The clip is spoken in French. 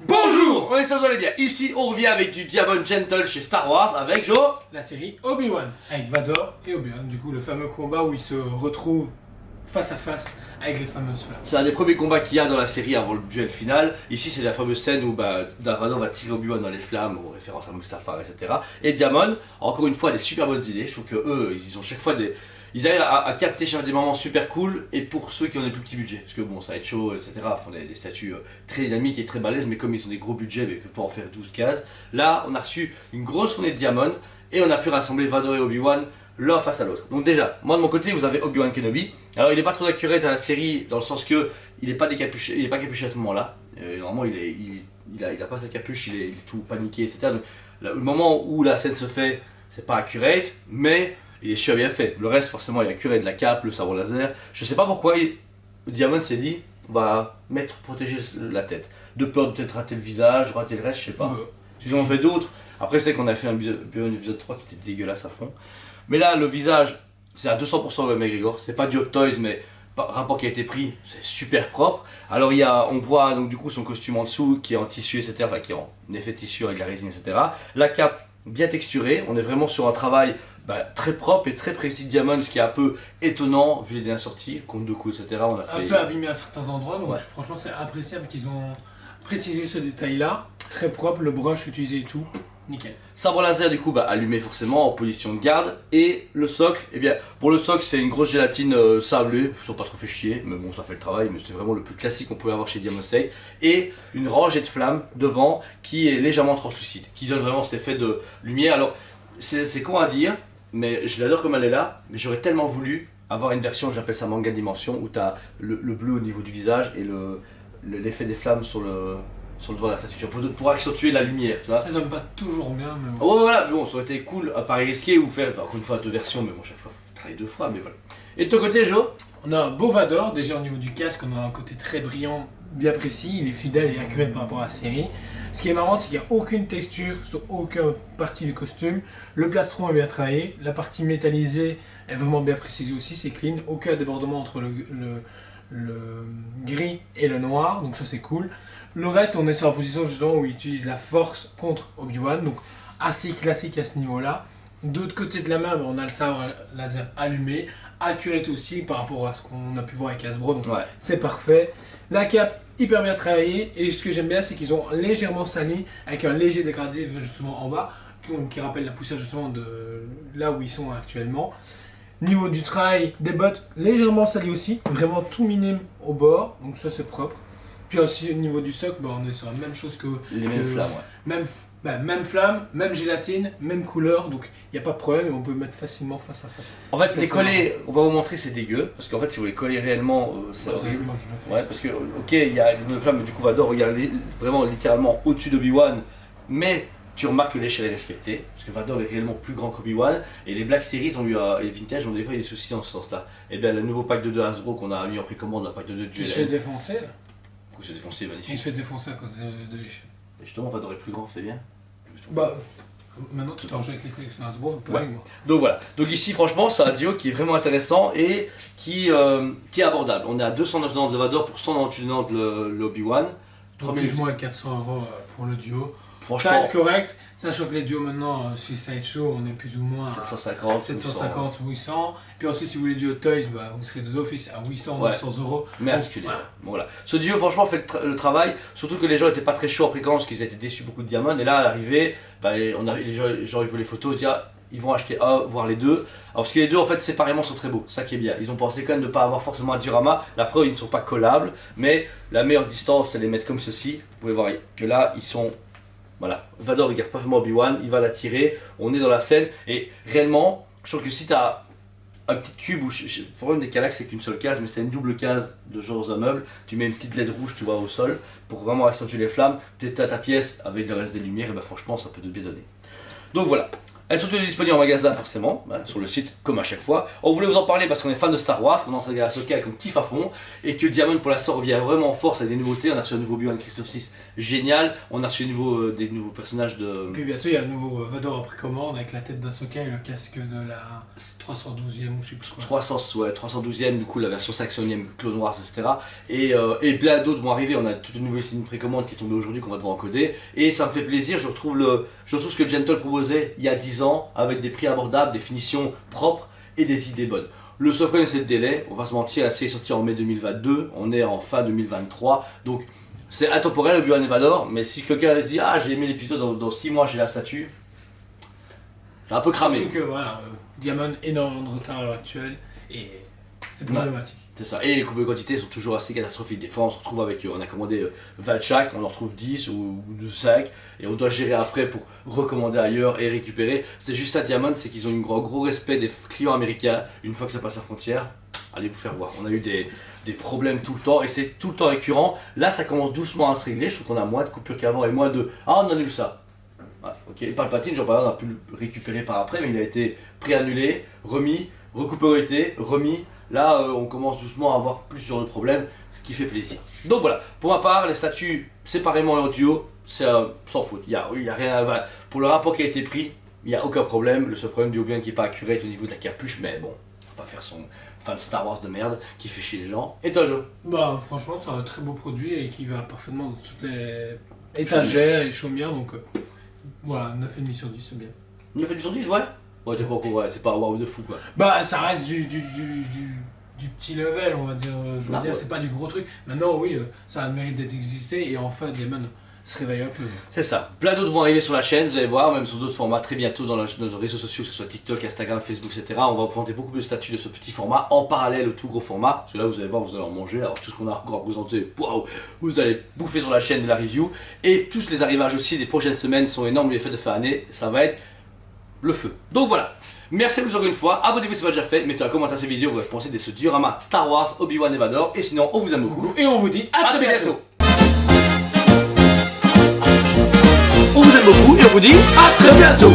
Bonjour, on est sur bien. Ici, on revient avec du Diamond Gentle chez Star Wars avec Joe. La série Obi-Wan avec Vador et Obi-Wan. Du coup, le fameux combat où ils se retrouvent face à face avec les fameuses flammes. C'est un des premiers combats qu'il y a dans la série avant le duel final. Ici, c'est la fameuse scène où Darth Vader va tirer Obi-Wan dans les flammes, en référence à Mustafar, etc. Et Diamond, encore une fois, des super bonnes idées. Je trouve que eux, ils ont chaque fois des. Ils arrivent à capter des moments super cool, et pour ceux qui ont des plus petits budgets, parce que bon, Sideshow, etc., font des statues très dynamiques et très balèzes, mais comme ils ont des gros budgets, mais ils ne peuvent pas en faire 12 cases. Là, on a reçu une grosse fournée de Diamond, et on a pu rassembler Vador et Obi-Wan l'un face à l'autre. Donc déjà, moi de mon côté, vous avez Obi-Wan Kenobi. Alors il n'est pas trop accurate dans la série, dans le sens que il n'est pas décapuché, il est pas capuché à ce moment-là. Normalement, il a pas sa capuche, il est tout paniqué, etc. Donc, le moment où la scène se fait, c'est pas accurate, mais il est super bien fait. Le reste, forcément, il y a curé de la cape, le sabre laser. Je sais pas pourquoi Diamond s'est dit, on va protéger la tête. De peur de peut-être rater le visage, rater le reste, je sais pas. Ils en ont fait d'autres. Après, c'est qu'on a fait un épisode 3 qui était dégueulasse à fond. Mais là, le visage, c'est à 200% le McGregor. C'est pas du Hot Toys, mais rapport qui a été pris, c'est super propre. Alors on voit donc du coup son costume en dessous qui est en tissu, etc. Enfin, qui est en effet tissu avec la résine, etc. La cape bien texturée. On est vraiment sur un travail très propre et très précis de Diamond, ce qui est un peu étonnant vu les dernières sorties, compte de coups, etc. On a fait un peu abîmé à certains endroits, donc franchement c'est appréciable qu'ils ont précisé ce détail là. Très propre, le brush utilisé et tout, nickel. Sabre laser du coup allumé forcément en position de garde. Et le socle, eh bien pour le socle c'est une grosse gélatine sablée, ils sont pas trop fait chier, mais bon ça fait le travail, mais c'est vraiment le plus classique qu'on pouvait avoir chez Diamond State. Et une rangée de flammes devant qui est légèrement translucide, qui donne vraiment cet effet de lumière. Alors c'est con à dire, mais je l'adore comme elle est là, mais j'aurais tellement voulu avoir une version, j'appelle ça manga dimension, où tu as le bleu au niveau du visage et l'effet des flammes sur le devant de la statue, pour accentuer la lumière, tu vois. Ça donne pas toujours bien, mais bon. Ouais, voilà, mais bon, ça aurait été cool à pari risqué ou faire encore une fois deux versions, mais bon, chaque fois, faut travailler deux fois, mais voilà. Et de ton côté, Joe? On a un beau Vador, déjà au niveau du casque, on a un côté très brillant, bien précis, il est fidèle et accurate par rapport à la série. Ce qui est marrant, c'est qu'il n'y a aucune texture sur aucune partie du costume. Le plastron est bien travaillé, la partie métallisée est vraiment bien précisée aussi, c'est clean, aucun débordement entre le gris et le noir, donc ça c'est cool. Le reste, on est sur la position justement où il utilise la force contre Obi-Wan, donc assez classique à ce niveau-là. De l'autre côté de la main, on a le sabre laser allumé, accurate aussi par rapport à ce qu'on a pu voir avec Hasbro, donc c'est parfait. La cape, hyper bien travaillée, et ce que j'aime bien, c'est qu'ils ont légèrement sali, avec un léger dégradé justement en bas, qui rappelle la poussière justement de là où ils sont actuellement. Niveau du trail, des bottes légèrement salies aussi, vraiment tout minime au bord, donc ça c'est propre. Puis aussi au niveau du socle, on est sur la même chose que les mêmes flammes, même flamme, même gélatine, même couleur, donc il n'y a pas de problème et on peut mettre facilement face à face. En fait, les coller, on va vous montrer, c'est dégueu, parce qu'en fait, si vous les collez réellement, c'est horrible. Moi, je le fais. Parce que, ok, il y a une flamme, mais du coup, Vador, regarde vraiment littéralement au-dessus d'Obi-Wan, mais tu remarques que l'échelle est respectée, parce que Vador est réellement plus grand qu'Obi-Wan, et les Black Series ont eu, et les Vintage ont des fois des soucis dans ce sens-là. Et bien, le nouveau pack de 2 Hasbro qu'on a mis en précommande, un pack de 2 qui se fait défoncer. Il se fait défoncer, magnifique. Il se fait défoncer à cause de l'échelle. Et justement, Vador est plus grand, c'est bien. Maintenant tu t'arranges avec les collections Hasbro, Donc voilà, donc ici franchement c'est un duo qui est vraiment intéressant et qui est abordable. On est à 209$ de Vador pour 198$ de l'Obi-Wan. Plus ou moins 400€ pour le duo. Franchement, ça reste correct, sachant que les duos maintenant chez Sideshow on est plus ou moins 750, 800. Puis ensuite si vous voulez du Hot Toys, vous serez d'office à 800, 900€. Mais articulaire. Bon, voilà. Ce duo franchement fait le travail, surtout que les gens n'étaient pas très chauds en précommande parce qu'ils étaient déçus beaucoup de Diamond. Et là à l'arrivée, les gens ils voulaient les photos, ils vont acheter un, voire les deux. Alors parce que les deux en fait séparément sont très beaux, ça qui est bien. Ils ont pensé quand même de ne pas avoir forcément un diorama. La preuve ils ne sont pas collables, mais la meilleure distance c'est les mettre comme ceci. Vous pouvez voir que là ils sont... Voilà, Vador regarde parfaitement Obi-Wan, il va la tirer, on est dans la scène et réellement, je trouve que si tu as un petit cube, le problème des Kallax c'est qu'une seule case, mais c'est une double case de genre un meuble, tu mets une petite LED rouge tu vois au sol pour vraiment accentuer les flammes, tu as ta pièce avec le reste des lumières et franchement ça peut te bien donner. Donc voilà, Elles sont toutes disponibles en magasin forcément, sur le site comme à chaque fois. On voulait vous en parler parce qu'on est fan de Star Wars, qu'on a entendu Ahsoka comme kiff à fond, et que Diamond pour l'instant revient vraiment en force avec des nouveautés. On a reçu un nouveau Obi-Wan Christophe 6, génial. On a reçu des nouveaux personnages de... Puis bientôt il y a un nouveau Vador après commande avec la tête d'Ahsoka et le casque de la 312e ou je sais plus quoi. 312e du coup, la version 500e Clone Wars, etc. Et plein d'autres vont arriver. On a toute une nouvelle précommande qui est tombée aujourd'hui qu'on va devoir encoder. Et ça me fait plaisir, je retrouve ce que Gentle proposait il y a 10 ans avec des prix abordables, des finitions propres et des idées bonnes. Le seul problème c'est le délai, on va se mentir, la série est sortie en mai 2022, on est en fin 2023, donc c'est intemporel Obi-Wan et Vador, mais si quelqu'un se dit ah j'ai aimé l'épisode, dans 6 mois j'ai la statue, c'est un peu cramé. Surtout que voilà, Diamond énormément de retard à l'heure actuelle et c'est problématique. C'est ça, et les coupes de quantité sont toujours assez catastrophiques. Des fois on se retrouve avec, on a commandé 20 chaque, on en retrouve 10 ou 5 et on doit gérer après pour recommander ailleurs et récupérer. C'est juste ça Diamond, c'est qu'ils ont un gros respect des clients américains. Une fois que ça passe la frontière, allez vous faire voir. On a eu des problèmes tout le temps et c'est tout le temps récurrent. Là ça commence doucement à se régler, je trouve qu'on a moins de coupures qu'avant et moins de ah on annule ça. Ouais, ok, Palpatine, genre par exemple, on a pu le récupérer par après, mais il a été préannulé, remis, recoupé, remis. Là, on commence doucement à avoir plus sur le problème, ce qui fait plaisir. Donc voilà, pour ma part, les statuts séparément et en duo, c'est sans faute. Il y a rien pour le rapport qui a été pris, il n'y a aucun problème. Le seul problème du Obi-Wan qui n'est pas accurate au niveau de la capuche, mais bon, on va pas faire son fan Star Wars de merde qui fait chier les gens. Et toi, Jo? Bah, franchement, c'est un très beau produit et qui va parfaitement dans toutes les étagères et chaumières, donc voilà, 9,5 sur 10, c'est bien. 9,5 sur 10, ouais? Ouais, t'es pas encore, ouais, c'est pas waouh de fou quoi. Bah, ça reste du petit level, on va dire. Je veux dire, c'est pas du gros truc. Maintenant, oui, ça a le mérite d'être existé et enfin, Damon se réveille un peu. C'est ça. Plein d'autres vont arriver sur la chaîne, vous allez voir, même sur d'autres formats très bientôt dans nos réseaux sociaux, que ce soit TikTok, Instagram, Facebook, etc. On va présenter beaucoup plus de statuts de ce petit format en parallèle au tout gros format. Parce que là, vous allez voir, vous allez en manger. Alors, tout ce qu'on a encore présenté, waouh, vous allez bouffer sur la chaîne de la review. Et tous les arrivages aussi des prochaines semaines sont énormes. Les fêtes de fin d'année, ça va être le feu. Donc voilà. Merci à vous encore une fois, abonnez-vous si ce n'est pas déjà fait, mettez un commentaire à cette vidéo, vous pensez de ce diorama Star Wars, Obi-Wan et Vador, et sinon on vous aime beaucoup. Et on vous dit à très bientôt. On vous aime beaucoup et on vous dit à très bientôt.